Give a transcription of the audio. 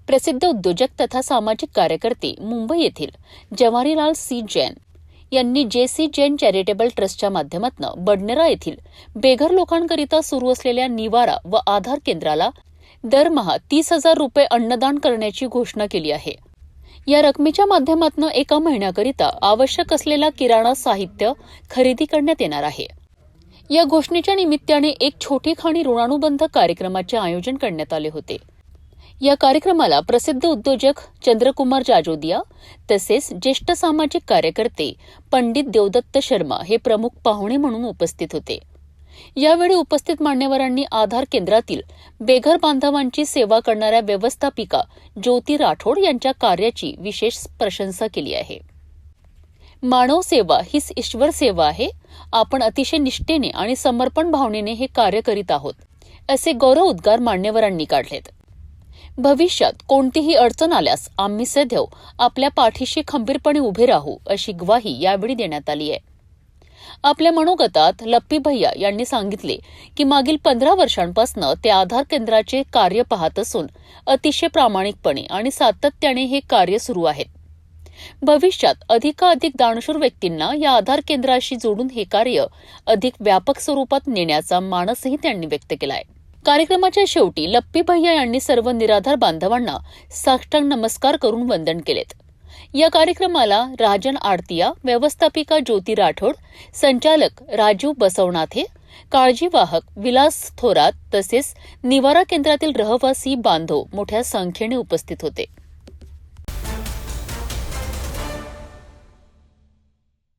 प्रसिद्ध उद्योजक तथा सामाजिक कार्यकर्ते मुंबई येथील जवाहरीलाल सी जैन यांनी जे.सी. जैन चॅरिटेबल ट्रस्टच्या माध्यमातून बडनेरा येथील बेघर लोकांकरिता सुरू असलेल्या निवारा व आधार केंद्राला दरमहा 30,000 रुपये अन्नदान करण्याची घोषणा केली आहे। या रकमेच्या माध्यमातून एका महिन्याकरिता आवश्यक असलेला किराणा साहित्य खरेदी करण्यात येणार आहे। या घोषणेच्या निमित्ताने एक छोटी खाणी ऋणानुबंध कार्यक्रमाचे आयोजन करण्यात आले होते। या कार्यक्रमाला प्रसिद्ध उद्योजक चंद्रकुमार जाजोदिया तसेच ज्येष्ठ सामाजिक कार्यकर्ते पंडित देवदत्त शर्मा हे प्रमुख पाहुणे म्हणून उपस्थित होते। यावेळी उपस्थित मान्यवरांनी आधार केंद्रातील बेघर बांधवांची सेवा करणाऱ्या व्यवस्थापिका ज्योती राठोड यांच्या कार्याची विशेष प्रशंसा केली आहे। मानव सेवा हीच ईश्वर सेवा आहे। आपण अतिशय निष्ठेने आणि समर्पण भावनेने हे कार्य करीत आहोत, असे गौरव उद्गार मान्यवरांनी काढलेत। भविष्यात कोणतीही अडचण आल्यास आम्ही सदैव आपल्या पाठीशी खंबीरपणे उभे राहू, अशी ग्वाही यावेळी देण्यात आली आहे। आपल्या मनोगतात लप्पी भैया यांनी सांगितले की मागील 15 वर्षांपासून ते आधार केंद्राचे कार्य पाहत असून अतिशय प्रामाणिकपणे आणि सातत्याने हे कार्य सुरू आहे। भविष्यात अधिकाधिक दानशूर व्यक्तींना या आधार केंद्राशी जोडून हे कार्य अधिक व्यापक स्वरूपात नेण्याचा मानसही त्यांनी व्यक्त केलाय। कार्यक्रमाच्या शेवटी लप्पी भैया यांनी सर्व निराधार बांधवांना साष्टांग नमस्कार करून वंदन केलेत। या कार्यक्रमाला राजन आडतिया, व्यवस्थापिका ज्योती राठोड, संचालक राजीव बसवनाथे, काळजीवाहक विलास थोरात तसेच निवारा केंद्रातील रहिवासी बांधव मोठ्या संख्येने उपस्थित होते।